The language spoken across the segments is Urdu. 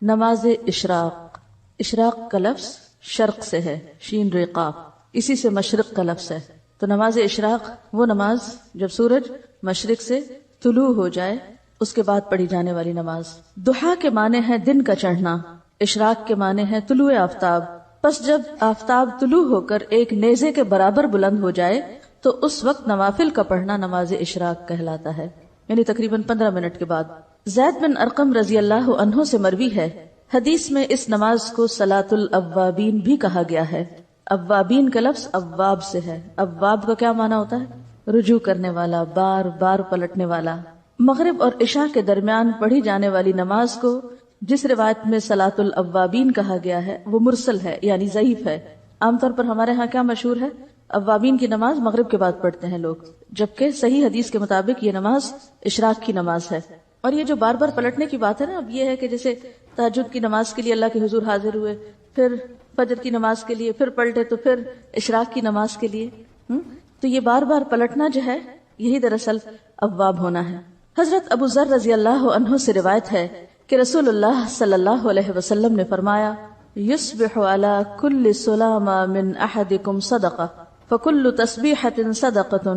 نماز اشراق. اشراق کا لفظ شرق سے ہے، شین ریقاف، اسی سے مشرق کا لفظ ہے. تو نماز اشراق وہ نماز جب سورج مشرق سے طلوع ہو جائے اس کے بعد پڑھی جانے والی نماز. ضحیٰ کے معنی ہے دن کا چڑھنا، اشراق کے معنی ہے طلوع آفتاب. پس جب آفتاب طلوع ہو کر ایک نیزے کے برابر بلند ہو جائے تو اس وقت نوافل کا پڑھنا نماز اشراق کہلاتا ہے، یعنی تقریباً 15 منٹ کے بعد. زید بن ارقم رضی اللہ عنہ سے مروی ہے، حدیث میں اس نماز کو صلاۃ الاوابین بھی کہا گیا ہے. اوابین کا لفظ اواب سے ہے. اواب کا کیا معنی ہوتا ہے؟ رجوع کرنے والا، بار بار پلٹنے والا. مغرب اور عشاء کے درمیان پڑھی جانے والی نماز کو جس روایت میں صلاۃ الاوابین کہا گیا ہے وہ مرسل ہے، یعنی ضعیف ہے. عام طور پر ہمارے ہاں کیا مشہور ہے؟ اوابین کی نماز مغرب کے بعد پڑھتے ہیں لوگ، جبکہ صحیح حدیث کے مطابق یہ نماز اشراق کی نماز ہے. اور یہ جو بار بار پلٹنے کی بات ہے نا، اب یہ ہے کہ جیسے تہجد کی نماز کے لیے اللہ کے حضور حاضر ہوئے، پھر فجر کی نماز کے لیے پھر پلٹے، تو پھر اشراق کی نماز کے لیے تو یہ بار بار پلٹنا جو ہے یہی دراصل اواب ہونا ہے. حضرت ابو ذر رضی اللہ عنہ سے روایت ہے کہ رسول اللہ صلی اللہ علیہ وسلم نے فرمایا، یصبح علی کل سلامہ من احدکم صدقہ فکل تسبیحۃ صدقۃ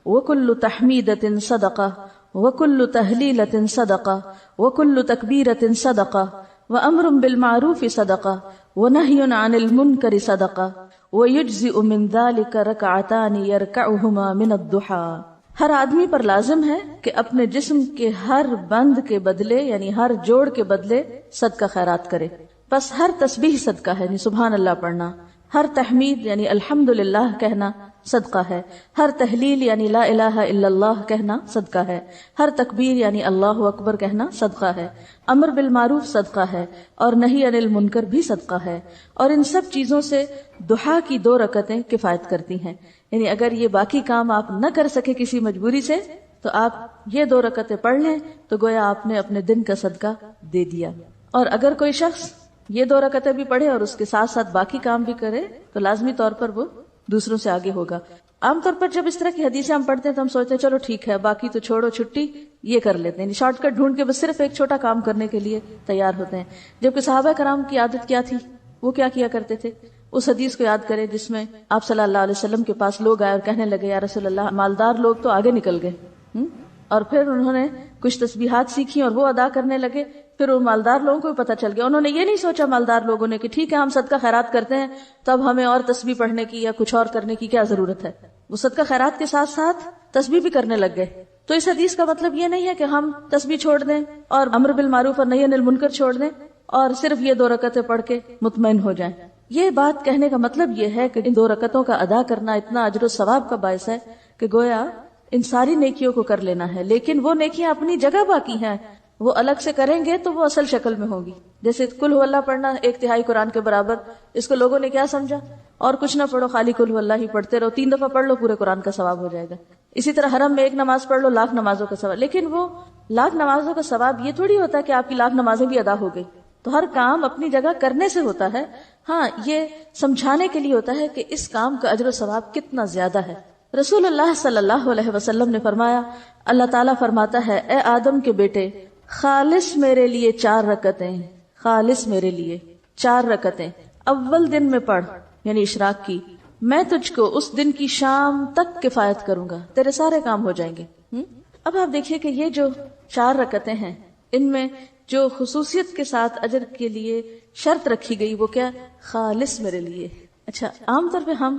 وکل تحمیدۃ صدقہ وکل تہلیلۃ صدقہ وکل تکبیرۃ صدقہ وامر بالمعروف صدقہ ونہی عن المنکر صدقہ ویجزئ من ذلک رکعتان یرکعہما من الضحیٰ. ہر آدمی پر لازم ہے کہ اپنے جسم کے ہر بند کے بدلے، یعنی ہر جوڑ کے بدلے صدقہ خیرات کرے. بس ہر تسبیح صدقہ ہے، یعنی سبحان اللہ پڑھنا. ہر تحمید یعنی الحمدللہ کہنا صدقہ ہے. ہر تحلیل یعنی لا الہ الا اللہ کہنا صدقہ ہے. ہر تکبیر یعنی اللہ اکبر کہنا صدقہ ہے. امر بالمعروف صدقہ ہے اور نہی عن المنکر بھی صدقہ ہے. اور ان سب چیزوں سے ضحیٰ کی 2 رکعتیں کفایت کرتی ہیں. یعنی اگر یہ باقی کام آپ نہ کر سکے کسی مجبوری سے تو آپ یہ 2 رکعتیں پڑھ لیں تو گویا آپ نے اپنے دن کا صدقہ دے دیا. اور اگر کوئی شخص یہ 2 رکعتیں بھی پڑھے اور اس کے ساتھ ساتھ باقی کام بھی کرے تو لازمی طور پر وہ دوسروں سے آگے ہوگا. عام طور پر جب اس طرح کی حدیثیں ہم پڑھتے ہیں تو ہم سوچتے ہیں چلو ٹھیک ہے، باقی تو چھوڑو، چھٹی یہ کر لیتے ہیں، شارٹ کٹ ڈھونڈ کے بس صرف ایک چھوٹا کام کرنے کے لیے تیار ہوتے ہیں. جبکہ صحابہ کرام کی عادت کیا تھی، وہ کیا کیا کرتے تھے؟ اس حدیث کو یاد کریں جس میں آپ صلی اللہ علیہ وسلم کے پاس لوگ آئے اور کہنے لگے، یا رسول اللہ، مالدار لوگ تو آگے نکل گئے، اور پھر انہوں نے کچھ تسبیحات سیکھی اور وہ ادا کرنے لگے. پھر ان مالدار لوگوں کو بھی پتہ چل گیا. انہوں نے یہ نہیں سوچا مالدار لوگوں نے کہ ٹھیک ہے ہم صدقہ خیرات کرتے ہیں تو اب ہمیں اور تسبیح پڑھنے کی یا کچھ اور کرنے کی کیا ضرورت ہے. وہ صدقہ خیرات کے ساتھ ساتھ تسبیح بھی کرنے لگ گئے. تو اس حدیث کا مطلب یہ نہیں ہے کہ ہم تسبیح چھوڑ دیں اور امر بالمعروف اور نہی عن المنکر چھوڑ دیں اور صرف یہ 2 رکعتیں پڑھ کے مطمئن ہو جائیں. یہ بات کہنے کا مطلب یہ ہے کہ ان 2 رکعتوں کا ادا کرنا اتنا اجر و ثواب کا باعث ہے کہ گویا ان ساری نیکیوں کو کر لینا ہے. لیکن وہ نیکیاں اپنی جگہ باقی ہیں، وہ الگ سے کریں گے تو وہ اصل شکل میں ہوگی. جیسے قل هو اللہ پڑھنا 1/3 قرآن کے برابر، اس کو لوگوں نے کیا سمجھا، اور کچھ نہ پڑھو، خالی قل هو اللہ ہی پڑھتے رہو، 3 دفعہ پڑھ لو پورے قرآن کا ثواب ہو جائے گا. اسی طرح حرم میں 1 نماز پڑھ لو، 1,00,000 نمازوں کا ثواب. لیکن وہ 1,00,000 نمازوں کا ثواب یہ تھوڑی ہوتا ہے کہ آپ کی 1,00,000 نمازیں بھی ادا ہو گئی. تو ہر کام اپنی جگہ کرنے سے ہوتا ہے. ہاں، یہ سمجھانے کے لیے ہوتا ہے کہ اس کام کا اجر و ثواب کتنا زیادہ ہے. رسول اللہ صلی اللہ علیہ وسلم نے فرمایا، اللہ تعالیٰ فرماتا ہے، اے آدم کے بیٹے، خالص میرے لیے 4 رکعتیں، خالص میرے لیے 4 رکعتیں اول دن میں پڑھ، یعنی اشراق کی. میں تجھ کو اس دن کی شام تک کفایت کروں گا، تیرے سارے کام ہو جائیں گے. اب آپ دیکھیے کہ یہ جو 4 رکعتیں ہیں ان میں جو خصوصیت کے ساتھ اجر کے لیے شرط رکھی گئی وہ کیا؟ خالص میرے لیے. اچھا، عام طور پہ ہم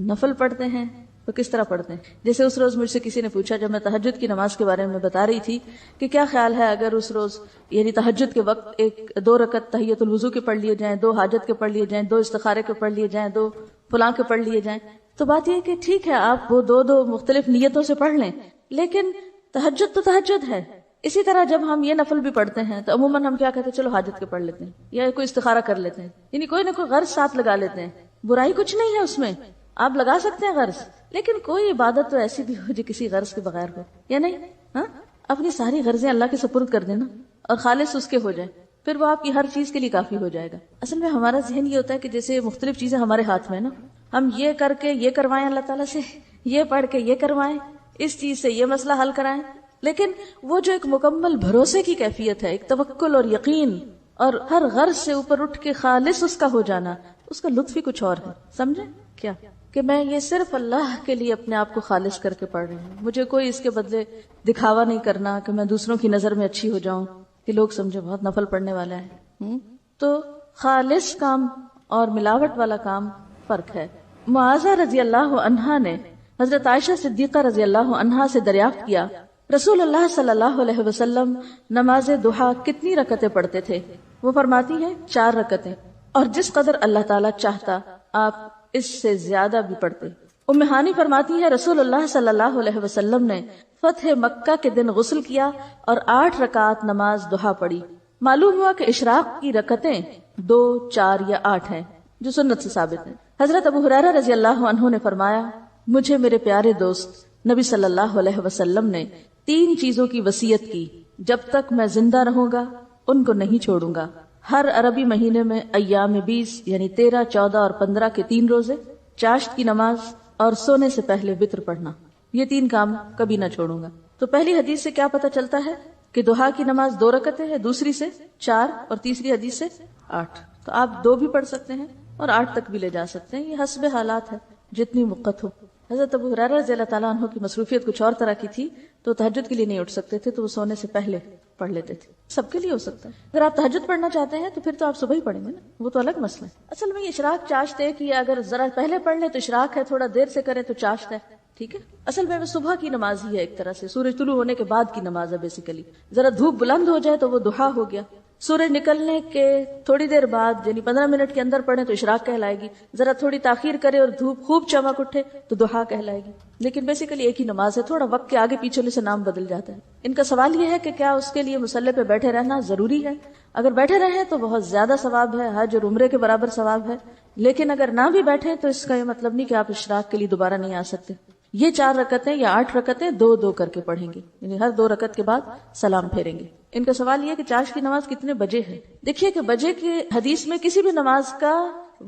نفل پڑھتے ہیں تو کس طرح پڑھتے ہیں؟ جیسے اس روز مجھ سے کسی نے پوچھا جب میں تہجد کی نماز کے بارے میں بتا رہی تھی کہ کیا خیال ہے اگر اس روز یعنی تہجد کے وقت 2 رکعت تحیۃ الوضو کے پڑھ لیے جائیں، 2 حاجت کے پڑھ لیے جائیں، 2 استخارے کے پڑھ لیے جائیں، 2 فلاں کے پڑھ لیے جائیں. تو بات یہ کہ ٹھیک ہے آپ وہ 2 مختلف نیتوں سے پڑھ لیں، لیکن تہجد تو تہجد ہے. اسی طرح جب ہم یہ نفل بھی پڑھتے ہیں تو عموماً ہم کیا کہتے ہیں، چلو حاجت کے پڑھ لیتے ہیں یا کوئی استخارہ کر لیتے ہیں، یعنی کوئی نہ کوئی غرض ساتھ لگا لیتے ہیں. برائی کچھ نہیں ہے اس میں، آپ لگا سکتے ہیں غرض، لیکن کوئی عبادت تو ایسی بھی ہو جو کسی غرض کے بغیر ہو، یا نہیں؟ ہاں، اپنی ساری غرضیں اللہ کے سپرد کر دینا اور خالص اس کے ہو جائیں، پھر وہ آپ کی ہر چیز کے لیے کافی ہو جائے گا. اصل میں ہمارا ذہن یہ ہوتا ہے کہ جیسے مختلف چیزیں ہمارے ہاتھ میں نا، ہم یہ کر کے یہ کروائیں اللہ تعالیٰ سے، یہ پڑھ کے یہ کروائیں، اس چیز سے یہ مسئلہ حل کرائیں. لیکن وہ جو ایک مکمل بھروسے کی کیفیت ہے، ایک توکل اور یقین، اور ہر غرض سے اوپر اٹھ کے خالص اس کا ہو جانا، اس کا لطف ہی کچھ اور ہے. سمجھے کیا؟ کہ میں یہ صرف اللہ کے لیے اپنے آپ کو خالص کر کے پڑھ رہی ہوں، مجھے کوئی اس کے بدلے دکھاوا نہیں کرنا کہ میں دوسروں کی نظر میں اچھی ہو جاؤں کہ لوگ سمجھے بہت نفل پڑھنے والا ہے. تو خالص کام اور ملاوٹ والا کام فرق ہے. معاذہ رضی اللہ عنہا نے حضرت عائشہ صدیقہ رضی اللہ عنہا سے دریافت کیا، رسول اللہ صلی اللہ علیہ وسلم نماز ضحیٰ کتنی رکعتیں پڑھتے تھے؟ وہ فرماتی ہیں 4 رکعتیں، اور جس قدر اللہ تعالیٰ چاہتا آپ اس سے زیادہ بھی پڑھتے. ام ہانی فرماتی ہے رسول اللہ صلی اللہ علیہ وسلم نے فتح مکہ کے دن غسل کیا اور 8 رکعات نماز ضحیٰ پڑھی. معلوم ہوا کہ اشراق کی رکعتیں 2، 4 یا 8 ہیں جو سنت سے ثابت ہیں. حضرت ابو ہریرہ رضی اللہ عنہ نے فرمایا، مجھے میرے پیارے دوست نبی صلی اللہ علیہ وسلم نے 3 چیزوں کی وصیت کی، جب تک میں زندہ رہوں گا ان کو نہیں چھوڑوں گا. ہر عربی مہینے میں ایام 20 یعنی 13، 14 اور 15 کے 3 روزے، چاشت کی نماز اور سونے سے پہلے وتر پڑھنا. یہ 3 کام کبھی نہ چھوڑوں گا. تو پہلی حدیث سے کیا پتہ چلتا ہے کہ ضحیٰ کی نماز 2 رکعتیں ہے، دوسری سے 4 اور تیسری حدیث سے 8. تو آپ 2 بھی پڑھ سکتے ہیں اور 8 تک بھی لے جا سکتے ہیں، یہ حسب حالات ہے جتنی وقت ہو. حضرت ابو ہریرہ رضی اللہ تعالیٰ عنہ کی مصروفیت کچھ اور طرح کی تھی، تو تہجد کے لیے نہیں اٹھ سکتے تھے، تو وہ سونے سے پہلے پڑھ لیتے تھے. سب کے لیے ہو سکتا ہے. اگر آپ تہجد پڑھنا چاہتے ہیں تو پھر تو آپ صبح ہی پڑھیں گے نا، وہ تو الگ مسئلہ ہے. اصل میں یہ اشراق چاشت ہے کہ اگر ذرا پہلے پڑھ لیں تو اشراق ہے، تھوڑا دیر سے کریں تو چاشت ہے. ٹھیک ہے، اصل میں صبح کی نماز ہی ہے، ایک طرح سے سورج طلوع ہونے کے بعد کی نماز ہے. بیسیکلی ذرا دھوپ بلند ہو جائے تو وہ ضحیٰ ہو گیا. سورج نکلنے کے تھوڑی دیر بعد یعنی 15 منٹ کے اندر پڑھیں تو اشراق کہلائے گی. ذرا تھوڑی تاخیر کرے اور دھوپ خوب چمک اٹھے تو ضحیٰ کہلائے گی. لیکن بیسیکلی ایک ہی نماز ہے، تھوڑا وقت کے آگے پیچھے سے نام بدل جاتا ہے. ان کا سوال یہ ہے کہ کیا اس کے لیے مصلی پہ بیٹھے رہنا ضروری ہے؟ اگر بیٹھے رہیں تو بہت زیادہ ثواب ہے، حج اور عمرے کے برابر ثواب ہے. لیکن اگر نہ بھی بیٹھے تو اس کا یہ مطلب نہیں کہ آپ اشراق کے لیے دوبارہ نہیں آ سکتے. یہ 4 رکعتیں یا 8 رکعتیں 2 کر کے پڑھیں گے، یعنی ہر 2 رکعت کے بعد سلام پھیریں گے. ان کا سوال یہ ہے کہ چاشت کی نماز کتنے بجے ہے؟ دیکھیے کہ بجے کے حدیث میں کسی بھی نماز کا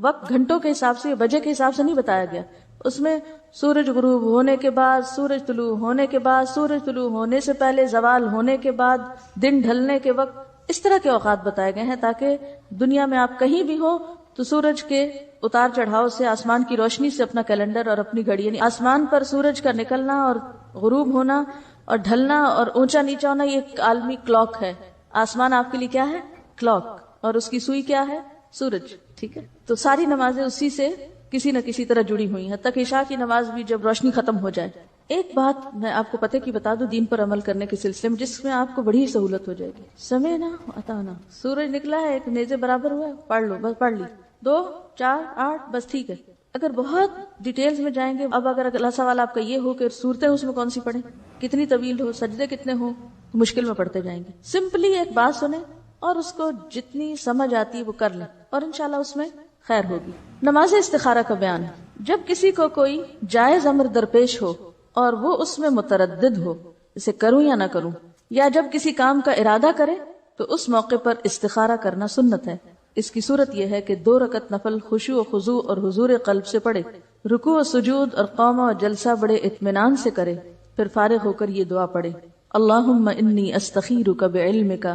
وقت گھنٹوں کے حساب سے، بجے کے حساب سے نہیں بتایا گیا. اس میں سورج غروب ہونے کے بعد، سورج طلوع ہونے کے بعد، سورج طلوع ہونے سے پہلے، زوال ہونے کے بعد، دن ڈھلنے کے وقت، اس طرح کے اوقات بتائے گئے ہیں تاکہ دنیا میں آپ کہیں بھی ہو تو سورج کے اتار چڑھاؤ سے، آسمان کی روشنی سے اپنا کیلنڈر اور اپنی گھڑی، یعنی آسمان پر سورج کا نکلنا اور غروب ہونا اور ڈھلنا اور اونچا نیچا ہونا، یہ ایک عالمی کلاک ہے. آسمان آپ کے لیے کیا ہے؟ کلاک. اور اس کی سوئی کیا ہے؟ سورج. ٹھیک ہے، تو ساری نمازیں اسی سے کسی نہ کسی طرح جڑی ہوئی ہیں، حتیٰ کہ عشاء کی نماز بھی جب روشنی ختم ہو جائے. ایک بات میں آپ کو پتے کی بتا دوں دین پر عمل کرنے کے سلسلے میں، جس میں آپ کو بڑی سہولت ہو جائے گی. سمعنا وأطعنا. سورج نکلا ہے، ایک نیزے برابر ہوا ہے، پڑھ لو، بس پڑھ لی. 2، 4، 8 بس ٹھیک ہے. اگر بہت ڈیٹیلز میں جائیں گے، اب اگر اگلا سوال آپ کا یہ ہو کہ صورتیں اس میں کون سی پڑھیں، کتنی طویل ہو، سجدے کتنے ہوں، تو مشکل میں پڑھتے جائیں گے. سمپلی ایک بات سنیں اور اس کو جتنی سمجھ آتی ہے وہ کر لیں اور انشاءاللہ اس میں خیر ہوگی. نماز استخارہ کا بیان. جب کسی کو کوئی جائز امر درپیش ہو اور وہ اس میں متردد ہو، اسے کروں یا نہ کروں، یا جب کسی کام کا ارادہ کرے تو اس موقع پر استخارہ کرنا سنت ہے. اس کی صورت یہ ہے کہ 2 رکعت نفل خشوع و خضوع اور حضور قلب سے پڑھے، رکوع و سجود اور قومہ و جلسہ بڑے اطمینان سے کرے، پھر فارغ ہو کر یہ دعا پڑھے: اللہم انی استخیرک بعلمک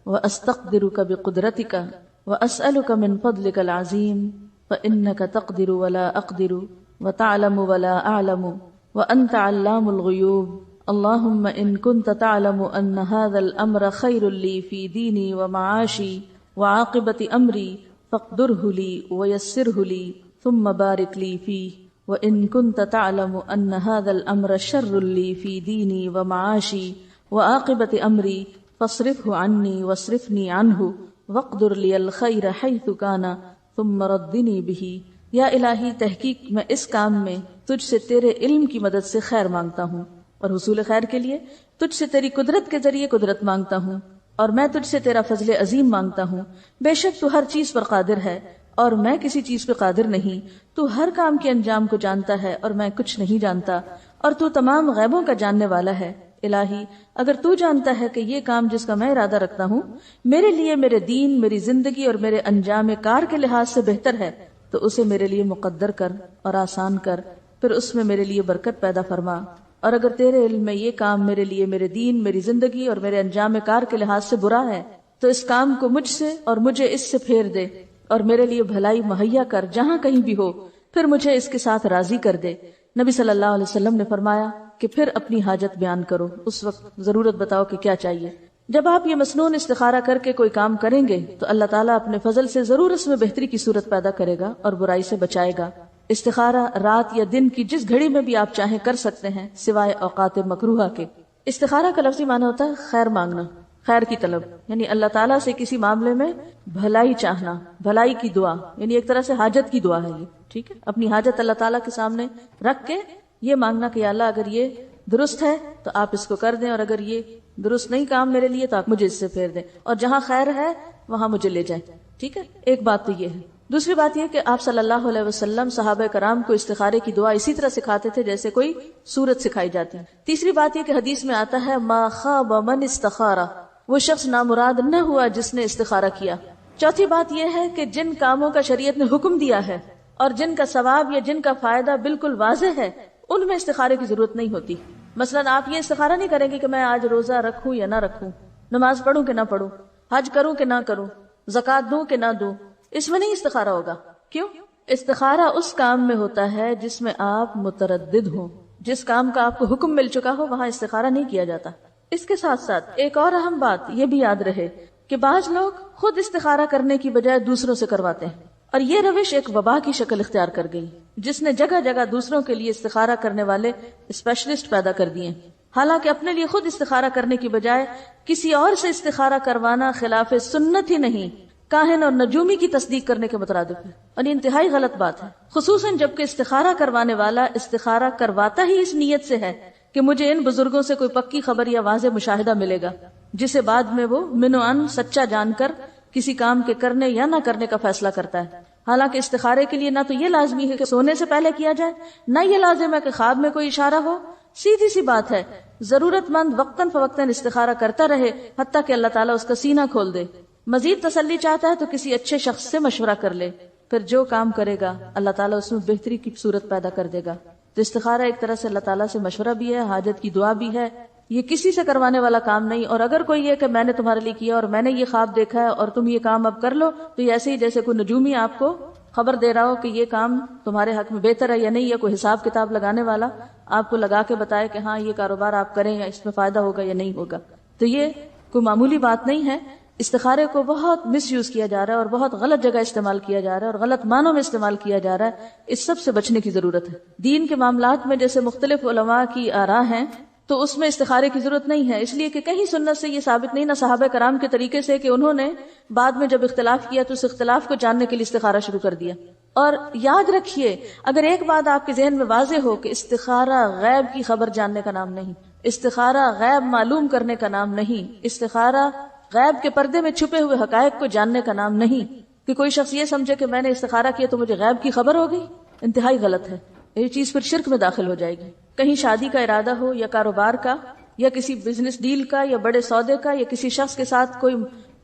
واستقدرک بقدرتک واسألک من فضلک العظیم فإنک تقدر ولا اقدر وتعلم ولا اعلم وانت علام الغیوب. اللہم ان کنت تعلم ان هذا الامر خیر لی فی دینی ومعاشی وعاقبت امری فاقدره لی ویسره لی ثم بارک لی فیہ. وان کنت تعلم ان هذا الامر شر لی فی دینی ومعاشی وعاقبت امری فاصرفه عنی واصرفنی عنہ واقدر لی الخیر حیث کان ثم ردنی بہ. یا الہی، تحقیق میں اس کام میں تجھ سے تیرے علم کی مدد سے خیر مانگتا ہوں، اور حصول خیر کے لیے تجھ سے تیری قدرت کے ذریعے قدرت مانگتا ہوں، اور میں تجھ سے تیرا فضل عظیم مانگتا ہوں. بے شک تو ہر چیز پر قادر ہے اور میں کسی چیز پہ قادر نہیں. تو ہر کام کے انجام کو جانتا ہے اور میں کچھ نہیں جانتا، اور تو تمام غیبوں کا جاننے والا ہے. الہی، اگر تو جانتا ہے کہ یہ کام جس کا میں ارادہ رکھتا ہوں میرے لیے میرے دین، میری زندگی اور میرے انجام کار کے لحاظ سے بہتر ہے تو اسے میرے لیے مقدر کر اور آسان کر، پھر اس میں میرے لیے برکت پیدا فرما. اور اگر تیرے علم میں یہ کام میرے لیے میرے دین، میری زندگی اور میرے انجام کار کے لحاظ سے برا ہے تو اس کام کو مجھ سے اور مجھے اس سے پھیر دے اور میرے لیے بھلائی مہیا کر جہاں کہیں بھی ہو، پھر مجھے اس کے ساتھ راضی کر دے۔ نبی صلی اللہ علیہ وسلم نے فرمایا کہ پھر اپنی حاجت بیان کرو، اس وقت ضرورت بتاؤ کہ کیا چاہیے۔ جب آپ یہ مسنون استخارہ کر کے کوئی کام کریں گے تو اللہ تعالیٰ اپنے فضل سے ضرور اس میں بہتری کی صورت پیدا کرے گا اور برائی سے بچائے گا۔ استخارہ رات یا دن کی جس گھڑی میں بھی آپ چاہیں کر سکتے ہیں سوائے اوقات مکروہہ کے۔ استخارہ کا لفظی معنی ہوتا ہے خیر مانگنا، خیر کی طلب، یعنی اللہ تعالیٰ سے کسی معاملے میں بھلائی چاہنا، بھلائی کی دعا، یعنی ایک طرح سے حاجت کی دعا ہے یہ، ٹھیک ہے، اپنی حاجت اللہ تعالیٰ کے سامنے رکھ کے یہ مانگنا کہ یا اللہ اگر یہ درست ہے تو آپ اس کو کر دیں، اور اگر یہ درست نہیں کام میرے لیے تو آپ مجھے اس سے پھیر دیں، اور جہاں خیر ہے وہاں مجھے لے جائیں، ٹھیک ہے۔ ایک بات تو یہ ہے۔ دوسری بات یہ کہ آپ صلی اللہ علیہ وسلم صحابہ کرام کو استخارے کی دعا اسی طرح سکھاتے تھے جیسے کوئی سورت سکھائی جاتی ہے۔ تیسری بات یہ کہ حدیث میں آتا ہے ما خاب من استخارہ، وہ شخص نامراد نہ ہوا جس نے استخارہ کیا۔ چوتھی بات یہ ہے کہ جن کاموں کا شریعت نے حکم دیا ہے اور جن کا ثواب یا جن کا فائدہ بالکل واضح ہے ان میں استخارے کی ضرورت نہیں ہوتی۔ مثلا آپ یہ استخارہ نہیں کریں گے کہ میں آج روزہ رکھوں یا نہ رکھوں، نماز پڑھوں کہ نہ پڑھوں، حج کروں کہ نہ کروں، زکوٰۃ دوں کہ نہ دوں، اس میں نہیں استخارہ ہوگا۔ کیوں؟ استخارہ اس کام میں ہوتا ہے جس میں آپ متردد ہوں، جس کام کا آپ کو حکم مل چکا ہو وہاں استخارہ نہیں کیا جاتا۔ اس کے ساتھ ساتھ ایک اور اہم بات یہ بھی یاد رہے کہ بعض لوگ خود استخارہ کرنے کی بجائے دوسروں سے کرواتے ہیں، اور یہ روش ایک وبا کی شکل اختیار کر گئی جس نے جگہ جگہ دوسروں کے لیے استخارہ کرنے والے اسپیشلسٹ پیدا کر دیے، حالانکہ اپنے لیے خود استخارہ کرنے کی بجائے کسی اور سے استخارہ کروانا خلاف سنت ہی نہیں، کاہن اور نجومی کی تصدیق کرنے کے مترادف ہے، اور یہ انتہائی غلط بات ہے، خصوصاً جبکہ استخارہ کروانے والا استخارہ کرواتا ہی اس نیت سے ہے کہ مجھے ان بزرگوں سے کوئی پکی خبر یا واضح مشاہدہ ملے گا جسے بعد میں وہ من و ان سچا جان کر کسی کام کے کرنے یا نہ کرنے کا فیصلہ کرتا ہے۔ حالانکہ استخارے کے لیے نہ تو یہ لازمی ہے کہ سونے سے پہلے کیا جائے، نہ یہ لازم ہے کہ خواب میں کوئی اشارہ ہو، سیدھی سی بات ہے، ضرورت مند وقتاً فوقتاً استخارہ کرتا رہے حتیٰ کہ اللہ تعالیٰ اس کا سینہ کھول دے۔ مزید تسلی چاہتا ہے تو کسی اچھے شخص سے مشورہ کر لے، پھر جو کام کرے گا اللہ تعالیٰ اس میں بہتری کی صورت پیدا کر دے گا۔ تو استخارہ ایک طرح سے اللہ تعالیٰ سے مشورہ بھی ہے، حاجت کی دعا بھی ہے، یہ کسی سے کروانے والا کام نہیں۔ اور اگر کوئی یہ کہ میں نے تمہارے لیے کیا اور میں نے یہ خواب دیکھا ہے اور تم یہ کام اب کر لو، تو یہ ایسے ہی جیسے کوئی نجومی آپ کو خبر دے رہا ہو کہ یہ کام تمہارے حق میں بہتر ہے یا نہیں، یا کوئی حساب کتاب لگانے والا آپ کو لگا کے بتائے کہ ہاں یہ کاروبار آپ کریں یا اس میں فائدہ ہوگا یا نہیں ہوگا، تو یہ کوئی معمولی بات نہیں ہے۔ استخارے کو بہت مس یوز کیا جا رہا ہے اور بہت غلط جگہ استعمال کیا جا رہا ہے اور غلط معنوں میں استعمال کیا جا رہا ہے، اس سب سے بچنے کی ضرورت ہے۔ دین کے معاملات میں جیسے مختلف علماء کی آراء ہیں تو اس میں استخارے کی ضرورت نہیں ہے، اس لیے کہ کہیں سنت سے یہ ثابت نہیں، نہ صحابہ کرام کے طریقے سے کہ انہوں نے بعد میں جب اختلاف کیا تو اس اختلاف کو جاننے کے لیے استخارہ شروع کر دیا۔ اور یاد رکھیے، اگر ایک بات آپ کے ذہن میں واضح ہو کہ استخارہ غیب کی خبر جاننے کا نام نہیں، استخارہ غیب معلوم کرنے کا نام نہیں، استخارہ غیب کے پردے میں چھپے ہوئے حقائق کو جاننے کا نام نہیں، کہ کوئی شخص یہ سمجھے کہ میں نے استخارہ کیا تو مجھے غیب کی خبر ہو گئی، انتہائی غلط ہے، یہ چیز پھر شرک میں داخل ہو جائے گی۔ کہیں شادی کا ارادہ ہو یا کاروبار کا یا کسی بزنس ڈیل کا یا بڑے سودے کا یا کسی شخص کے ساتھ کوئی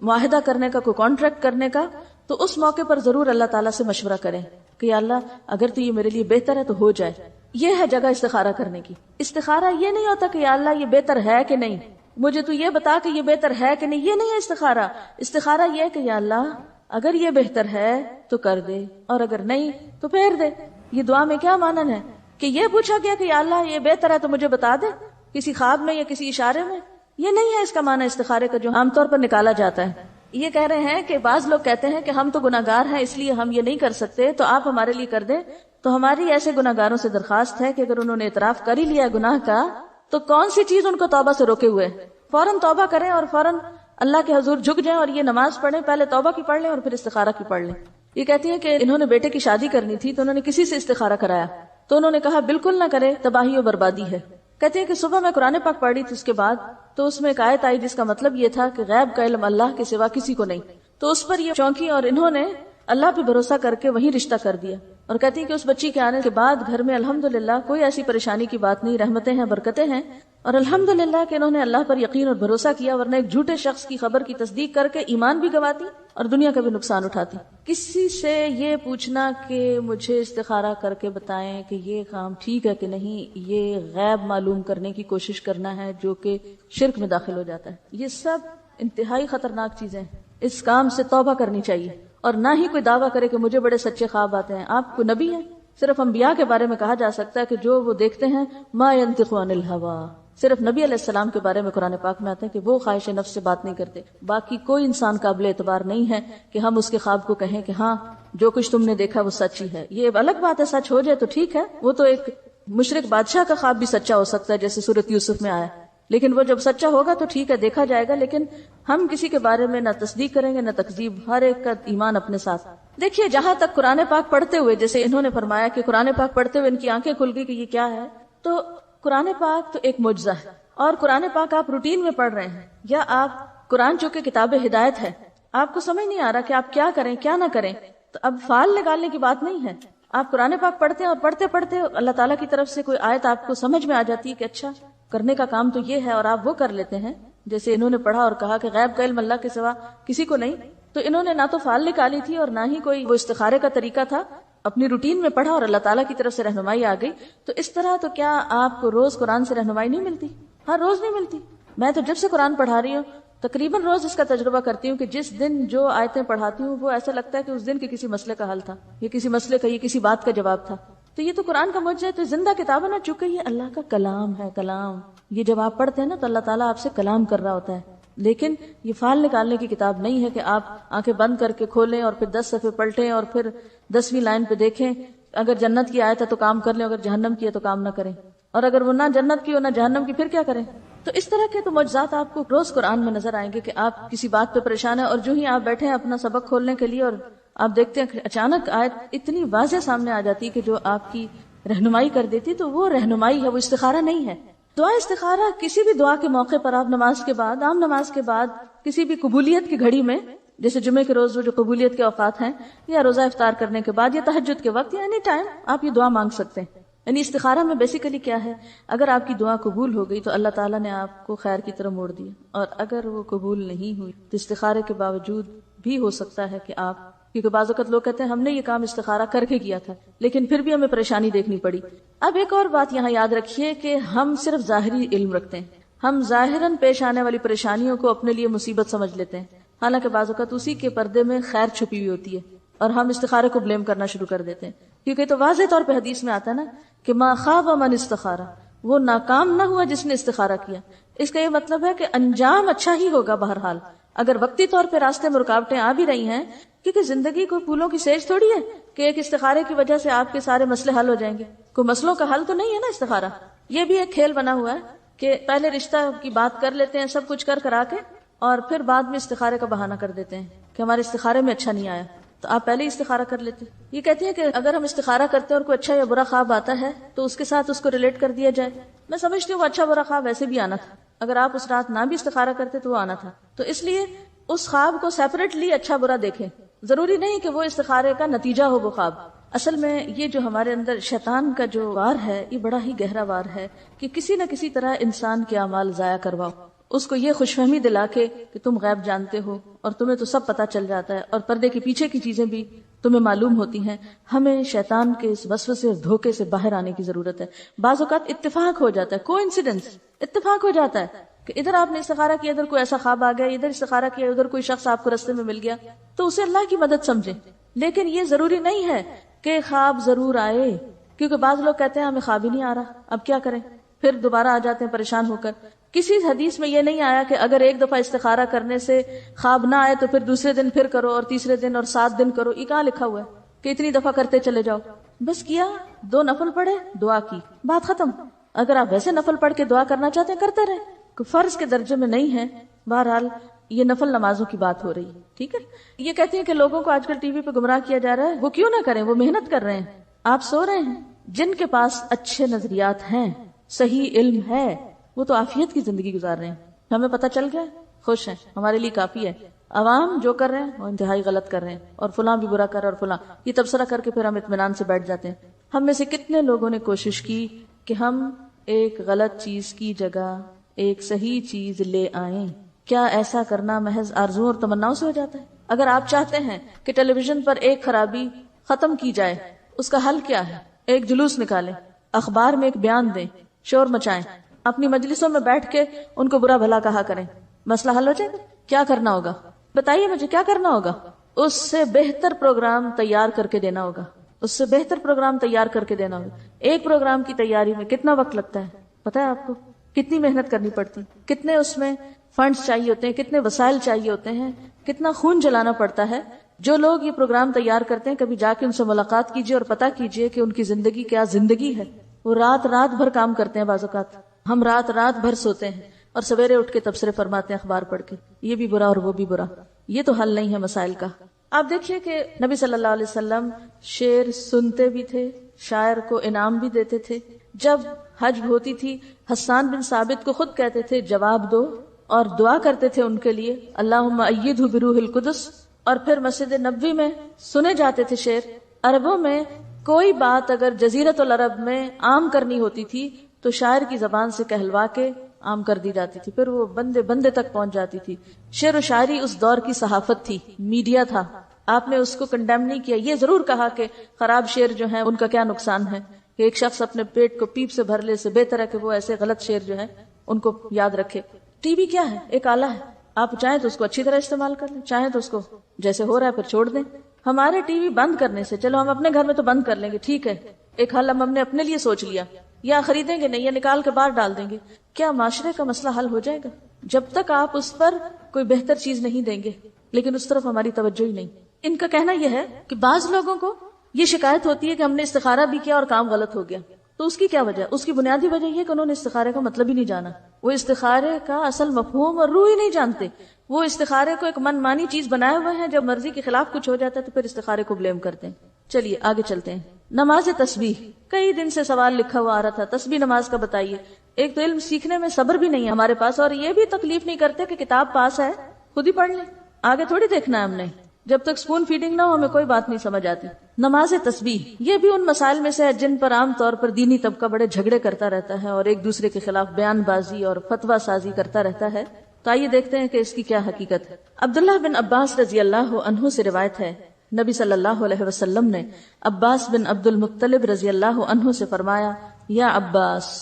معاہدہ کرنے کا، کوئی کانٹریکٹ کرنے کا، تو اس موقع پر ضرور اللہ تعالیٰ سے مشورہ کریں کہ یا اللہ اگر تو یہ میرے لیے بہتر ہے تو ہو جائے۔ یہ ہے جگہ استخارہ کرنے کی۔ استخارہ یہ نہیں ہوتا کہ یا اللہ یہ بہتر ہے کہ نہیں، مجھے تو یہ بتا کہ یہ بہتر ہے کہ نہیں، یہ نہیں ہے استخارہ۔ استخارہ یہ کہ یا اللہ اگر یہ بہتر ہے تو کر دے اور اگر نہیں تو پھیر دے۔ یہ دعا میں کیا مانن ہے کہ یہ پوچھا گیا کہ یا اللہ یہ بہتر ہے تو مجھے بتا دے کسی خواب میں یا کسی اشارے میں، یہ نہیں ہے اس کا معنی استخارے کا جو عام طور پر نکالا جاتا ہے۔ یہ کہہ رہے ہیں کہ بعض لوگ کہتے ہیں کہ ہم تو گناہگار ہیں اس لیے ہم یہ نہیں کر سکتے، تو آپ ہمارے لیے کر دیں۔ تو ہماری ایسے گناہگاروں سے درخواست ہے کہ اگر انہوں نے اعتراف کر ہی لیا گناہ کا تو کون سی چیز ان کو توبہ سے روکے ہوئے، فوراً توبہ کریں اور فوراً اللہ کے حضور جھک جائیں اور یہ نماز پڑھیں، پہلے توبہ کی پڑھ لیں اور پھر استخارہ کی پڑھ لیں۔ یہ کہتی ہیں کہ انہوں نے بیٹے کی شادی کرنی تھی تو انہوں نے کسی سے استخارہ کرایا تو انہوں نے کہا بالکل نہ کرے، تباہی و بربادی ہے۔ کہتے ہیں کہ صبح میں قرآن پاک پڑھ رہی تھی اس کے بعد تو اس میں ایک آیت آئی جس کا مطلب یہ تھا کہ غیب کا علم اللہ کے سوا کسی کو نہیں، تو اس پر یہ چونکی اور انہوں نے اللہ پہ بھروسہ کر کے وہیں رشتہ کر دیا۔ اور کہتی ہیں کہ اس بچی کے آنے کے بعد گھر میں الحمدللہ کوئی ایسی پریشانی کی بات نہیں، رحمتیں ہیں، برکتیں ہیں، اور الحمدللہ کہ انہوں نے اللہ پر یقین اور بھروسہ کیا، ورنہ ایک جھوٹے شخص کی خبر کی تصدیق کر کے ایمان بھی گواتی اور دنیا کا بھی نقصان اٹھاتی۔ کسی سے یہ پوچھنا کہ مجھے استخارہ کر کے بتائیں کہ یہ کام ٹھیک ہے کہ نہیں، یہ غیب معلوم کرنے کی کوشش کرنا ہے جو کہ شرک میں داخل ہو جاتا ہے۔ یہ سب انتہائی خطرناک چیزیں ہیں، اس کام سے توبہ کرنی چاہیے، اور نہ ہی کوئی دعویٰ کرے کہ مجھے بڑے سچے خواب آتے ہیں. آپ کو نبی ہیں؟ صرف انبیاء کے بارے میں کہا جا سکتا ہے کہ جو وہ دیکھتے ہیں ما ينطق عن الہوا. صرف نبی علیہ السلام کے بارے میں قرآن پاک میں آتے ہیں کہ وہ خواہش نفس سے بات نہیں کرتے. باقی کوئی انسان قابل اعتبار نہیں ہے کہ ہم اس کے خواب کو کہیں کہ ہاں جو کچھ تم نے دیکھا وہ سچ ہی ہے. یہ الگ بات ہے، سچ ہو جائے تو ٹھیک ہے، وہ تو ایک مشرک بادشاہ کا خواب بھی سچا ہو سکتا ہے جیسے سورۃ یوسف میں آیا، لیکن وہ جب سچا ہوگا تو ٹھیک ہے، دیکھا جائے گا. لیکن ہم کسی کے بارے میں نہ تصدیق کریں گے نہ تکذیب، ہر ایک کا ایمان اپنے ساتھ. دیکھیے جہاں تک قرآن پاک پڑھتے ہوئے، جیسے انہوں نے فرمایا کہ قرآن پاک پڑھتے ہوئے ان کی آنکھیں کھل گئی کہ یہ کیا ہے، تو قرآن پاک تو ایک معجزہ ہے. اور قرآن پاک آپ روٹین میں پڑھ رہے ہیں، یا آپ قرآن چونکہ کتاب ہدایت ہے، آپ کو سمجھ نہیں آ رہا کہ آپ کیا کریں کیا نہ کریں، تو اب فال نکالنے کی بات نہیں ہے. آپ قرآن پاک پڑھتے ہیں اور پڑھتے پڑھتے اللہ تعالیٰ کی طرف سے کوئی آیت آپ کو سمجھ میں آ جاتی ہے کہ اچھا کرنے کا کام تو یہ ہے، اور آپ وہ کر لیتے ہیں. جیسے انہوں نے پڑھا اور کہا کہ غیب کا علم اللہ کے سوا کسی کو نہیں، تو انہوں نے نہ تو فال نکالی تھی اور نہ ہی کوئی وہ استخارے کا طریقہ تھا، اپنی روٹین میں پڑھا اور اللہ تعالیٰ کی طرف سے رہنمائی آ گئی. تو اس طرح تو کیا آپ کو روز قرآن سے رہنمائی نہیں ملتی؟ ہر روز نہیں ملتی. میں تو جب سے قرآن پڑھا رہی ہوں تقریباً روز اس کا تجربہ کرتی ہوں کہ جس دن جو آیتیں پڑھاتی ہوں وہ ایسا لگتا ہے کہ اس دن کے کسی مسئلے کا حل تھا، یا کسی مسئلے کا، یہ کسی بات کا جواب تھا. تو یہ تو قرآن کا معجزہ ہے، تو زندہ کتاب ہے نا، چونکہ یہ اللہ کا کلام ہے. کلام یہ جب آپ پڑھتے ہیں نا تو اللہ تعالیٰ آپ سے کلام کر رہا ہوتا ہے. لیکن یہ فال نکالنے کی کتاب نہیں ہے کہ آپ آنکھیں بند کر کے کھولیں اور پھر 10 صفحے پلٹیں اور پھر 10ویں لائن پہ دیکھیں. اگر جنت کی آیت ہے تو کام کر لیں، اگر جہنم کی ہے تو کام نہ کریں، اور اگر وہ نہ جنت کی ہو نہ جہنم کی پھر کیا کریں. تو اس طرح کے تو معجزات آپ کو روز قرآن میں نظر آئیں گے کہ آپ کسی بات پہ پریشان ہیں، اور جو ہی آپ بیٹھے ہیں اپنا سبق کھولنے کے لیے اور آپ دیکھتے ہیں کہ اچانک آیت اتنی واضح سامنے آ جاتی کہ جو آپ کی رہنمائی کر دیتی، تو وہ رہنمائی ہے، وہ استخارہ نہیں ہے. دعا استخارہ کسی بھی دعا کے موقع پر آپ نماز کے بعد، عام نماز کے بعد، کسی بھی قبولیت کی گھڑی میں، جیسے جمعے کے روز وہ جو قبولیت کے اوقات ہیں، یا روزہ افطار کرنے کے بعد، یا تہجد کے وقت، یا اینی ٹائم آپ یہ دعا مانگ سکتے ہیں. یعنی استخارہ میں بیسیکلی کیا ہے، اگر آپ کی دعا قبول ہو گئی تو اللہ تعالیٰ نے آپ کو خیر کی طرف موڑ دیا، اور اگر وہ قبول نہیں ہوئی تو استخارے کے باوجود بھی ہو سکتا ہے کہ آپ، کیونکہ بعض اوقات لوگ کہتے ہیں ہم نے یہ کام استخارہ کر کے کیا تھا لیکن پھر بھی ہمیں پریشانی دیکھنی پڑی. اب ایک اور بات یہاں یاد رکھیے کہ ہم صرف ظاہری علم رکھتے ہیں، ہم ظاہراً پیش آنے والی پریشانیوں کو اپنے لیے مصیبت سمجھ لیتے ہیں، حالانکہ بعض اوقات اسی کے پردے میں خیر چھپی ہوئی ہوتی ہے، اور ہم استخارے کو بلیم کرنا شروع کر دیتے ہیں. کیونکہ تو واضح طور پہ حدیث میں آتا ہے نا کہ ما خاب من استخارہ، وہ ناکام نہ ہوا جس نے استخارہ کیا. اس کا یہ مطلب ہے کہ انجام اچھا ہی ہوگا بہرحال، اگر وقتی طور پہ راستے میں رکاوٹیں آ بھی رہی ہیں، کیونکہ زندگی کوئی پھولوں کی سیج تھوڑی ہے کہ ایک استخارے کی وجہ سے آپ کے سارے مسئلے حل ہو جائیں گے. کوئی مسئلوں کا حل تو نہیں ہے نا استخارہ. یہ بھی ایک کھیل بنا ہوا ہے کہ پہلے رشتہ کی بات کر لیتے ہیں سب کچھ کرا کے، اور پھر بعد میں استخارے کا بہانہ کر دیتے ہیں کہ ہمارے استخارے میں اچھا نہیں آیا. تو آپ پہلے ہی استخارہ کر لیتے. یہ کہتی ہیں کہ اگر ہم استخارہ کرتے ہیں اور کوئی اچھا یا برا خواب آتا ہے تو اس کے ساتھ اس کو ریلیٹ کر دیا جائے. میں سمجھتی ہوں وہ اچھا برا خواب ویسے بھی آنا تھا، اگر آپ اس رات نہ بھی استخارہ کرتے تو وہ آنا تھا. تو اس لیے اس خواب کو سیپریٹلی اچھا برا دیکھیں، ضروری نہیں کہ وہ استخارے کا نتیجہ ہو وہ خواب. اصل میں یہ جو ہمارے اندر شیطان کا جو وار ہے یہ بڑا ہی گہرا وار ہے کہ کسی نہ کسی طرح انسان کے اعمال ضائع کرواؤ، اس کو یہ خوش فہمی دلا کے کہ تم غیب جانتے ہو اور تمہیں تو سب پتا چل جاتا ہے اور پردے کے پیچھے کی چیزیں بھی تمہیں معلوم ہوتی ہیں. ہمیں شیطان کے اس وسوسے اور دھوکے سے باہر آنے کی ضرورت ہے. بعض اوقات اتفاق ہو جاتا ہے، کوئنسیڈنس، اتفاق ہو جاتا ہے کہ ادھر آپ نے استخارہ کیا، ادھر کوئی ایسا خواب آ گیا، ادھر استخارہ کیا، ادھر کوئی شخص آپ کو رستے میں مل گیا، تو اسے اللہ کی مدد سمجھیں. لیکن یہ ضروری نہیں ہے کہ خواب ضرور آئے، کیونکہ بعض لوگ کہتے ہیں ہمیں خواب ہی نہیں آ رہا، اب کیا کریں، پھر دوبارہ آ جاتے ہیں پریشان ہو کر. کسی حدیث میں یہ نہیں آیا کہ اگر ایک دفعہ استخارہ کرنے سے خواب نہ آئے تو پھر دوسرے دن پھر کرو اور تیسرے دن اور 7 دن کرو. یہ کہاں لکھا ہوا ہے کہ اتنی دفعہ کرتے چلے جاؤ؟ بس کیا 2 نفل پڑھے، دعا کی، بات ختم. اگر آپ ویسے نفل پڑھ کے دعا کرنا چاہتے ہیں کرتے رہیں، کوئی فرض کے درجے میں نہیں ہے. بہرحال یہ نفل نمازوں کی بات ہو رہی ہے، ٹھیک ہے. یہ کہتی ہیں کہ لوگوں کو آج کل ٹی وی پہ گمراہ کیا جا رہا ہے، وہ کیوں نہ کریں، وہ محنت کر رہے ہیں. آپ سو رہے ہیں، جن کے پاس اچھے نظریات ہیں، صحیح علم ہے، وہ تو عافیت کی زندگی گزار رہے ہیں. ہمیں پتہ چل گیا، خوش ہیں، ہمارے لیے کافی ہے. عوام جو کر رہے ہیں وہ انتہائی غلط کر رہے ہیں، اور فلاں بھی برا کر رہا ہے، اور فلاں، یہ تبصرہ کر کے پھر ہم اطمینان سے بیٹھ جاتے ہیں. ہم میں سے کتنے لوگوں نے کوشش کی کہ ہم ایک غلط چیز کی جگہ ایک صحیح چیز لے آئیں؟ کیا ایسا کرنا محض آرزو اور تمناؤں سے ہو جاتا ہے؟ اگر آپ چاہتے ہیں کہ ٹیلی ویژن پر ایک خرابی ختم کی جائے، اس کا حل کیا ہے؟ ایک جلوس نکالیں، اخبار میں ایک بیان دیں، شور مچائیں، اپنی مجلسوں میں بیٹھ کے ان کو برا بھلا کہا کریں، مسئلہ حل ہو جائے گا. کیا کرنا ہوگا؟ بتائیے مجھے کیا کرنا ہوگا؟ اس سے بہتر پروگرام تیار کر کے دینا ہوگا، اس سے بہتر پروگرام تیار کر کے دینا ہوگا۔ ایک پروگرام کی تیاری میں کتنا وقت لگتا ہے پتہ ہے آپ کو؟ کتنی محنت کرنی پڑتی، کتنے اس میں فنڈز چاہیے ہوتے ہیں، کتنے وسائل چاہیے ہوتے ہیں، کتنا خون جلانا پڑتا ہے۔ جو لوگ یہ پروگرام تیار کرتے ہیں کبھی جا کے ان سے ملاقات کیجئے اور پتہ کیجئے کہ ان کی زندگی کیا زندگی ہے۔ وہ رات رات بھر کام کرتے ہیں، بعض اوقات ہم رات رات بھر سوتے ہیں اور سویرے اٹھ کے تبصرے فرماتے ہیں اخبار پڑھ کے، یہ بھی برا اور وہ بھی برا۔ یہ تو حل نہیں ہے مسائل کا۔ آپ دیکھیے کہ نبی صلی اللہ علیہ وسلم شعر سنتے بھی تھے، شاعر کو انعام بھی دیتے تھے۔ جب حج ہوتی تھی حسان بن ثابت کو خود کہتے تھے جواب دو، اور دعا کرتے تھے ان کے لیے اللہم ایدہ بروح القدس۔ اور پھر مسجد نبوی میں سنے جاتے تھے شعر۔ عربوں میں کوئی بات اگر جزیرۃ العرب میں عام کرنی ہوتی تھی تو شاعر کی زبان سے کہلوا کے عام کر دی جاتی تھی، پھر وہ بندے بندے تک پہنچ جاتی تھی۔ شعر و شاعری اس دور کی صحافت تھی، میڈیا تھا۔ آپ نے اس کو کنڈیم نہیں کیا، یہ ضرور کہا کہ خراب شعر جو ہیں ان کا کیا نقصان ہے، کہ ایک شخص اپنے پیٹ کو پیپ سے بھر لے، سے بہتر ہے کہ وہ ایسے غلط شعر جو ہیں ان کو یاد رکھے۔ ٹی وی کیا ہے؟ ایک آلہ ہے، آپ چاہیں تو اس کو اچھی طرح استعمال کر لیں، چاہیں تو اس کو جیسے ہو رہا ہے پھر چھوڑ دیں۔ ہمارے ٹی وی بند کرنے سے، چلو ہم اپنے گھر میں تو بند کر لیں گے، ٹھیک ہے، ایک حل ہم نے اپنے لیے سوچ لیا، یا خریدیں گے نہیں، یا نکال کے باہر ڈال دیں گے، کیا معاشرے کا مسئلہ حل ہو جائے گا؟ جب تک آپ اس پر کوئی بہتر چیز نہیں دیں گے۔ لیکن اس طرف ہماری توجہ ہی نہیں۔ ان کا کہنا یہ ہے کہ بعض لوگوں کو یہ شکایت ہوتی ہے کہ ہم نے استخارہ بھی کیا اور کام غلط ہو گیا، تو اس کی کیا وجہ؟ اس کی بنیادی وجہ یہ کہ انہوں نے استخارے کا مطلب ہی نہیں جانا، وہ استخارے کا اصل مفہوم اور روح ہی نہیں جانتے۔ وہ استخارے کو ایک من مانی چیز بنائے ہوئے ہیں، جب مرضی کے خلاف کچھ ہو جاتا ہے تو پھر استخارے کو بلیم کرتے ہیں۔ چلیے آگے چلتے ہیں۔ نماز تسبیح، کئی دن سے سوال لکھا ہوا آ رہا تھا، تسبیح نماز کا بتائیے۔ ایک تو علم سیکھنے میں صبر بھی نہیں ہے ہمارے پاس، اور یہ بھی تکلیف نہیں کرتے کہ کتاب پاس ہے خود ہی پڑھ لیں، آگے تھوڑی دیکھنا ہے ہم نے۔ جب تک سپون فیڈنگ نہ ہو ہمیں کوئی بات نہیں سمجھ آتی۔ نماز تسبیح یہ بھی ان مسائل میں سے ہے جن پر عام طور پر دینی طبقہ بڑے جھگڑے کرتا رہتا ہے اور ایک دوسرے کے خلاف بیان بازی اور فتویٰ سازی کرتا رہتا ہے۔ تو آئیے دیکھتے ہیں کہ اس کی کیا حقیقت ہے۔ عبداللہ بن عباس رضی اللہ عنہ سے روایت ہے، نبی صلی اللہ علیہ وسلم نے عباس بن عبد المطلب رضی اللہ عنہ سے فرمایا، یا عباس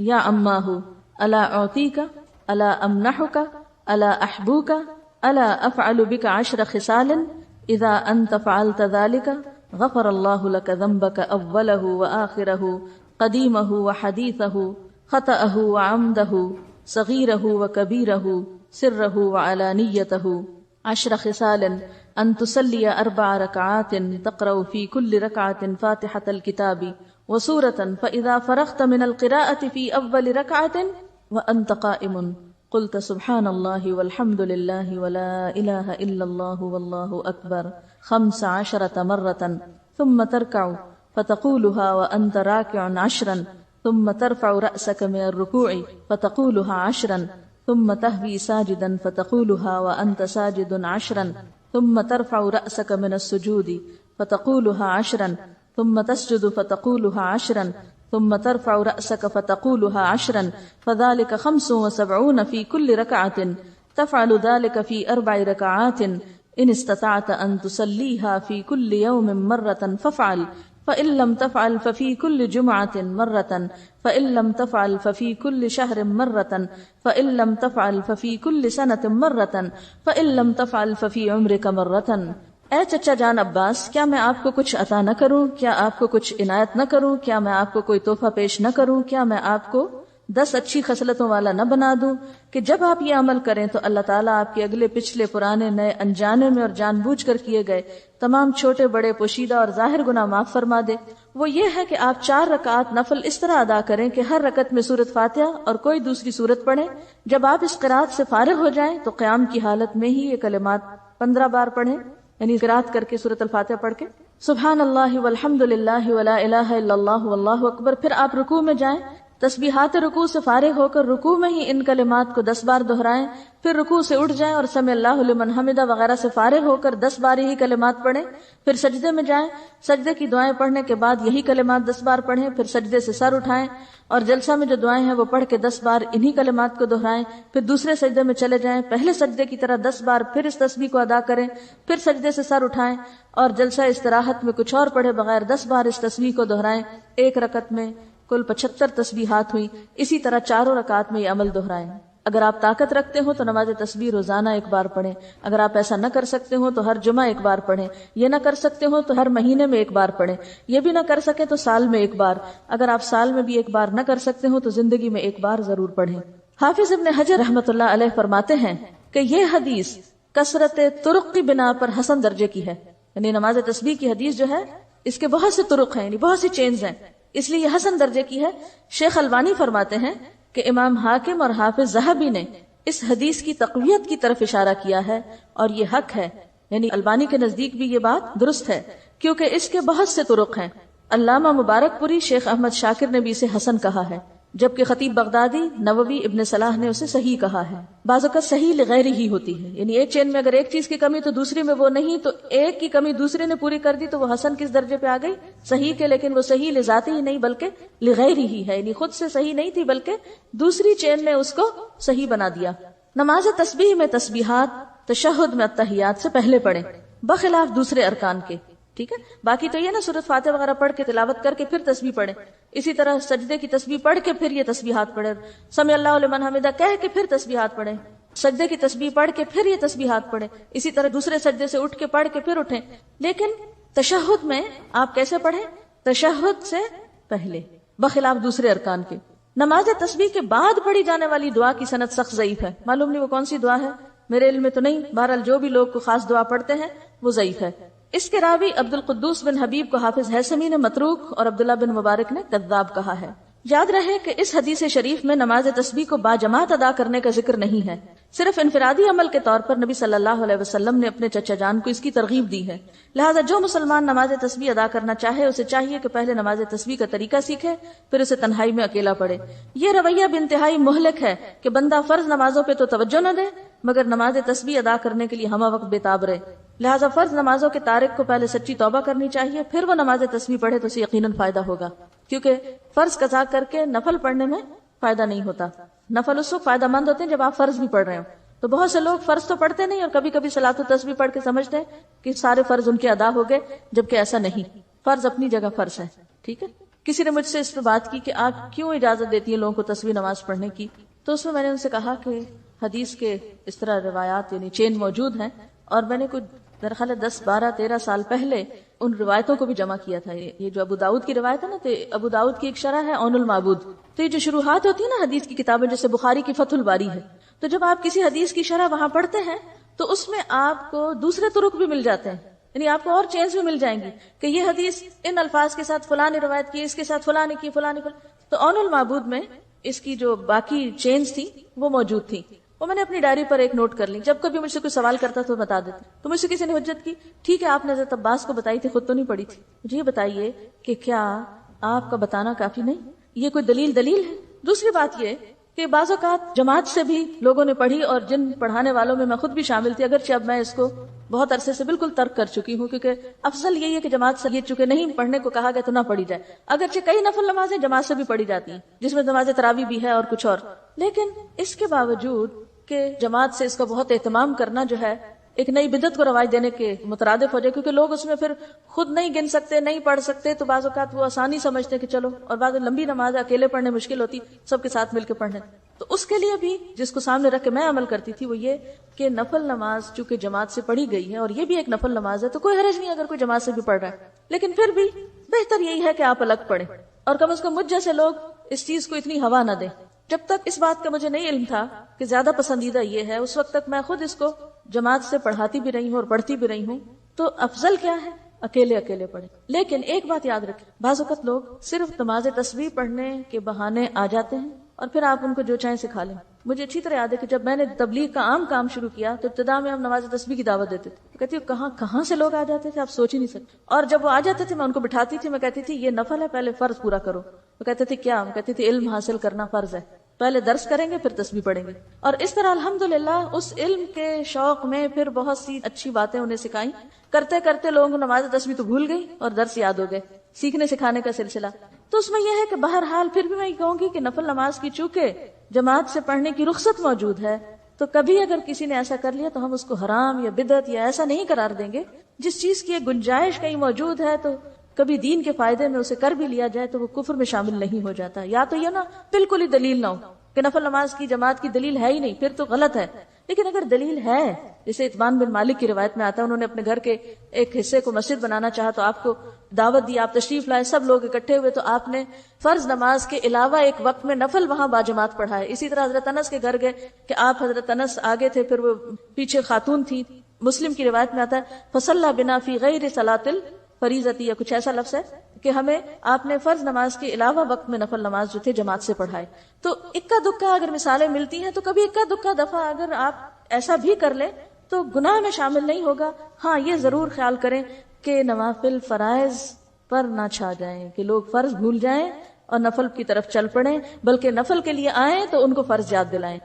یا اماہ الا اعطیک الا امنحک الا احبوک الا افعل بک 10 خصال اذا انت فعلت ذلك غفر اللہ لک ذنبک اولہ وآخرہ قدیمہ وحدیثہ خطأہ وعمدہ صغیرہ وکبیرہ سرہ وعلانیتہ 10 خصال ان تصلی 4 رکعات تقرأ في كل ركعة فاتحة الكتاب وسورة فإذا فرغت من القراءة في أول ركعة وأنت قائم قلت سبحان الله والحمد لله ولا إله إلا الله والله أكبر 15 مرة ثم تركع فتقولها وأنت راكع 10 ثم ترفع رأسك من الركوع فتقولها 10 ثم تهوي ساجدا فتقولها وأنت ساجد 10 ثم ترفع رأسك من السجود فتقولها 10 ثم تسجد فتقولها 10 ثم ترفع رأسك فتقولها 10 فذلك 75 في كل ركعة تفعل ذلك في 4 ركعات إن استطعت أن تصليها في كل يوم مرة فافعل فإن لم تفعل ففي كل جمعة مرة فإن لم تفعل ففي كل شهر مرة فإن لم تفعل ففي كل سنة مرة فإن لم تفعل ففي عمرك مرة۔ اے چچا جان عباس، کیا میں آپ کو کچھ عطا نہ کروں؟ کیا آپ کو کچھ عنایت نہ کروں؟ کیا میں آپ کو کوئی تحفہ پیش نہ کروں؟ کیا میں آپ کو 10 اچھی خصلتوں والا نہ بنا دوں کہ جب آپ یہ عمل کریں تو اللہ تعالیٰ آپ کے اگلے پچھلے پرانے نئے انجانے میں اور جان بوجھ کر کیے گئے تمام چھوٹے بڑے پوشیدہ اور ظاہر گناہ معاف فرما دے۔ وہ یہ ہے کہ آپ 4 رکعات نفل اس طرح ادا کریں کہ ہر رکعت میں سورۃ فاتحہ اور کوئی دوسری سورت پڑھیں۔ جب آپ اس قرات سے فارغ ہو جائیں تو قیام کی حالت میں ہی یہ کلمات 15 بار پڑھیں، یعنی قرات کر کے سورۃ الفاتحہ پڑھ کے سبحان اللہ والحمد للہ ولا الہ الا اللہ واللہ اکبر۔ پھر آپ رکوع میں جائیں، تسبیحات رکوع سے فارغ ہو کر رکوع میں ہی ان کلمات کو 10 بار دہرائیں، پھر رکوع سے اٹھ جائیں اور سمع اللہ لمن حمدہ وغیرہ سے فارغ ہو کر 10 بار ہی کلمات پڑھیں، پھر سجدے میں جائیں، سجدے کی دعائیں پڑھنے کے بعد یہی کلمات 10 بار پڑھیں، پھر سجدے سے سر اٹھائیں اور جلسہ میں جو دعائیں ہیں وہ پڑھ کے 10 بار انہی کلمات کو دہرائیں، پھر دوسرے سجدے میں چلے جائیں، پہلے سجدے کی طرح 10 بار پھر اس تسبیح کو ادا کریں، پھر سجدے سے سر اٹھائیں اور جلسہ استراحت میں کچھ اور پڑھے بغیر 10 بار اس تسبیح کو دہرائیں۔ ایک رکعت میں کل 75 تسبیحات ہوئی، اسی طرح 4 رکعات میں یہ عمل دہرائیں۔ اگر آپ طاقت رکھتے ہو تو نماز تسبیح روزانہ ایک بار پڑھیں، اگر آپ ایسا نہ کر سکتے ہو تو ہر جمعہ ایک بار پڑھیں، یہ نہ کر سکتے ہو تو ہر مہینے میں ایک بار پڑھیں، یہ بھی نہ کر سکیں تو سال میں ایک بار، اگر آپ سال میں بھی ایک بار نہ کر سکتے ہو تو زندگی میں ایک بار ضرور پڑھیں۔ حافظ ابن حجر رحمۃ اللہ علیہ فرماتے ہیں کہ یہ حدیث کثرت طرق کی بنا پر حسن درجے کی ہے، یعنی نماز تسبیح کی حدیث جو ہے اس کے بہت سے طرق ہیں، یعنی بہت سی چینز ہیں، اس لیے یہ حسن درجے کی ہے۔ شیخ البانی فرماتے ہیں کہ امام حاکم اور حافظ ذہبی نے اس حدیث کی تقویت کی طرف اشارہ کیا ہے اور یہ حق ہے، یعنی البانی کے نزدیک بھی یہ بات درست ہے کیونکہ اس کے بہت سے طرق ہیں۔ علامہ مبارک پوری شیخ احمد شاکر نے بھی اسے حسن کہا ہے، جبکہ خطیب بغدادی، نووی، ابن صلاح نے اسے صحیح کہا ہے۔ بعض اوقات صحیح لغیر ہی ہوتی ہے، یعنی ایک چین میں اگر ایک چیز کی کمی تو دوسری میں وہ نہیں، تو ایک کی کمی دوسرے نے پوری کر دی تو وہ حسن کس درجے پہ آ گئی؟ صحیح کے، لیکن وہ صحیح لذاتی ہی نہیں بلکہ لغیر ہی ہے، یعنی خود سے صحیح نہیں تھی بلکہ دوسری چین نے اس کو صحیح بنا دیا۔ نماز تسبیح میں تسبیحات تشہد میں التحیات سے پہلے پڑھیں، بخلاف دوسرے ارکان کے، ٹھیک ہے؟ باقی تو یہ نا سورۃ فاتحہ وغیرہ پڑھ کے تلاوت کر کے پھر تسبیح پڑھیں، اسی طرح سجدے کی تسبیح پڑھ کے پھر یہ تسبیحات پڑھیں، سمع اللہ لمن حمدہ کہہ کے پھر تسبیحات پڑھیں، سجدے کی تسبیح پڑھ کے پھر یہ تسبیحات پڑھیں، اسی طرح دوسرے سجدے سے اٹھ کے پڑھ کے پھر اٹھیں۔ لیکن تشہد میں آپ کیسے پڑھیں؟ تشہد سے پہلے، بخلاف دوسرے ارکان کے۔ نماز تسبیح کے بعد پڑھی جانے والی دعا کی سند سخت ضعیف ہے، معلوم نہیں وہ کون سی دعا ہے، میرے علم میں تو نہیں، بہرحال جو بھی لوگ کو خاص دعا پڑھتے ہیں وہ ضعیف ہے۔ اس کے راوی عبد القدوس بن حبیب کو حافظ ہیثمی نے متروک اور عبداللہ بن مبارک نے کذاب کہا ہے۔ یاد رہے کہ اس حدیث شریف میں نماز تسبیح کو باجماعت ادا کرنے کا ذکر نہیں ہے، صرف انفرادی عمل کے طور پر نبی صلی اللہ علیہ وسلم نے اپنے چچا جان کو اس کی ترغیب دی ہے، لہذا جو مسلمان نماز تسبیح ادا کرنا چاہے اسے چاہیے کہ پہلے نماز تسبیح کا طریقہ سیکھے، پھر اسے تنہائی میں اکیلا پڑھے۔ یہ رویہ بھی انتہائی مہلک ہے کہ بندہ فرض نمازوں پہ تو توجہ نہ دے مگر نماز تسبیح ادا کرنے کے لیے ہمہ وقت بےتاب رہے، لہذا فرض نمازوں کے تارک کو پہلے سچی توبہ کرنی چاہیے، پھر وہ نماز تسبیح پڑھے تو اسے یقیناً فائدہ ہوگا، کیونکہ فرض قضا کر کے نفل پڑھنے میں فائدہ نہیں ہوتا۔ نفل اس وقت فائدہ مند ہوتے ہیں جب آپ فرض بھی پڑھ رہے ہو، تو بہت سے لوگ فرض تو پڑھتے نہیں اور کبھی کبھی صلاۃ التسبیح پڑھ کے سمجھتے ہیں کہ سارے فرض ان کے ادا ہو گئے، جبکہ ایسا نہیں، فرض اپنی جگہ فرض ہے، ٹھیک ہے؟ کسی نے مجھ سے اس پہ بات کی کہ آپ کیوں اجازت دیتی ہیں لوگوں کو تسبیح نماز پڑھنے کی، تو اس میں نے ان سے کہا کہ حدیث کے اس طرح روایات یعنی چین موجود ہیں، اور میں نے کچھ میرا خیال ہے 10 12 13 سال پہلے ان روایتوں کو بھی جمع کیا تھا۔ یہ جو ابو داؤد کی روایت ہے نا، تو ابو داؤد کی ایک شرح ہے اون المعبود، تو یہ جو شروحات ہوتی ہیں نا حدیث کی کتابیں، جیسے بخاری کی فتح الباری ہے، تو جب آپ کسی حدیث کی شرح وہاں پڑھتے ہیں تو اس میں آپ کو دوسرے طرق بھی مل جاتے ہیں، یعنی آپ کو اور چینز بھی مل جائیں گی کہ یہ حدیث ان الفاظ کے ساتھ فلاں نے روایت کی، اس کے ساتھ فلاں نے کی، فلاں نے، تو اون المعبود میں اس کی جو باقی چینز تھی وہ موجود تھی، وہ میں نے اپنی ڈائری پر ایک نوٹ کر لی، جب کبھی مجھ سے کوئی سوال کرتا تو بتا دیتی۔ تو مجھ سے کسی نے حجت کی، ٹھیک ہے آپ نے حضرت عباس کو بتائی تھی، خود تو نہیں پڑھی تھی، مجھے یہ بتائیے کہ کیا آپ کا بتانا کافی نہیں؟ یہ کوئی دلیل ہے؟ دوسری بات یہ کہ بعض اوقات جماعت سے بھی لوگوں نے پڑھی، اور جن پڑھانے والوں میں میں خود بھی شامل تھی، اگرچہ اب میں اس کو بہت عرصے سے بالکل ترک کر چکی ہوں، کیونکہ افضل یہی ہے کہ جماعت سے یہ چونکہ نہیں پڑھنے کو کہا گیا تو نہ پڑھی جائے، اگرچہ کئی نفل نمازیں جماعت سے بھی پڑھی جاتی ہیں جس میں نماز تراویح بھی ہے اور کچھ اور، لیکن اس کے باوجود کہ جماعت سے اس کا بہت اہتمام کرنا جو ہے ایک نئی بدعت کو رواج دینے کے مترادف ہو جائے، کیونکہ لوگ اس میں پھر خود نہیں گن سکتے، نہیں پڑھ سکتے، تو بعض اوقات وہ آسانی سمجھتے کہ چلو، اور بعض لمبی نماز اکیلے پڑھنے مشکل ہوتی، سب کے ساتھ مل کے پڑھنے، تو اس کے لیے بھی جس کو سامنے رکھ کے میں عمل کرتی تھی وہ یہ کہ نفل نماز چونکہ جماعت سے پڑھی گئی ہے اور یہ بھی ایک نفل نماز ہے تو کوئی حرج نہیں اگر کوئی جماعت سے بھی پڑھ رہا ہے، لیکن پھر بھی بہتر یہی ہے کہ آپ الگ پڑھیں، اور کم از کم مجھ جیسے لوگ اس چیز کو اتنی ہوا نہ دیں۔ جب تک اس بات کا مجھے نہیں علم تھا کہ زیادہ پسندیدہ یہ ہے، اس وقت تک میں خود اس کو جماعت سے پڑھاتی بھی رہی ہوں اور پڑھتی بھی رہی ہوں، تو افضل کیا ہے؟ اکیلے پڑھیں۔ لیکن ایک بات یاد رکھیں، بعض اوقات لوگ صرف نماز تسبیح پڑھنے کے بہانے آ جاتے ہیں اور پھر آپ ان کو جو چاہیں سکھا لیں۔ مجھے اچھی طرح یاد ہے کہ جب میں نے تبلیغ کا عام کام شروع کیا تو ابتدا میں ہم نماز تسبیح کی دعوت دیتے تھے، کہتی ہوں کہاں سے لوگ آ جاتے تھے، آپ سوچ ہی نہیں سکتے، اور جب وہ آ جاتے تھے میں ان کو بٹھاتی تھی، میں کہتی تھی یہ نفل ہے، پہلے فرض پورا کرو، وہ کہتے تھے کیا؟ میں کہتی تھی علم حاصل کرنا فرض ہے، پہلے درس کریں گے پھر تسبیح پڑھیں گے، اور اس طرح الحمدللہ اس علم کے شوق میں پھر بہت سی اچھی باتیں انہیں سکھائیں، کرتے کرتے لوگوں کو نماز تسبیح تو بھول گئی اور درس یاد ہو گئے، سیکھنے سکھانے کا سلسلہ۔ تو اس میں یہ ہے کہ بہرحال پھر بھی میں یہ کہوں گی کہ نفل نماز کی چونکہ جماعت سے پڑھنے کی رخصت موجود ہے، تو کبھی اگر کسی نے ایسا کر لیا تو ہم اس کو حرام یا بدعت یا ایسا نہیں قرار دیں گے۔ جس چیز کی ایک گنجائش کہیں موجود ہے تو کبھی دین کے فائدے میں اسے کر بھی لیا جائے تو وہ کفر میں شامل نہیں ہو جاتا، یا تو یہ نا بالکل ہی دلیل نہ ہو، کہ نفل نماز کی جماعت کی دلیل ہے ہی نہیں، پھر تو غلط ہے. لیکن اگر دلیل ہے، جیسے اتبان بن مالک کی روایت میں آتا ہے، انہوں نے اپنے گھر کے ایک حصے کو مسجد بنانا چاہا تو آپ کو دعوت دی، آپ تشریف لائے، سب لوگ اکٹھے ہوئے، تو آپ نے فرض نماز کے علاوہ ایک وقت میں نفل وہاں باجماعت پڑھائے. اسی طرح حضرت انس کے گھر گئے کہ آپ حضرت انس آگے تھے، پھر وہ پیچھے خاتون تھی. مسلم کی روایت میں آتا ہے فصلی بنا فی غیر صلاۃ الفریضۃ، یا کچھ ایسا لفظ ہے کہ ہمیں آپ نے فرض نماز کے علاوہ وقت میں نفل نماز جو تھے جماعت سے پڑھائے. تو اکا دکا اگر مثالیں ملتی ہیں تو کبھی اکا دکا دفعہ اگر آپ ایسا بھی کر لیں تو گناہ میں شامل نہیں ہوگا. ہاں یہ ضرور خیال کریں کہ نوافل فرائض پر نہ چھا جائیں، کہ لوگ فرض بھول جائیں اور نفل کی طرف چل پڑیں، بلکہ نفل کے لیے آئیں تو ان کو فرض یاد دلائیں.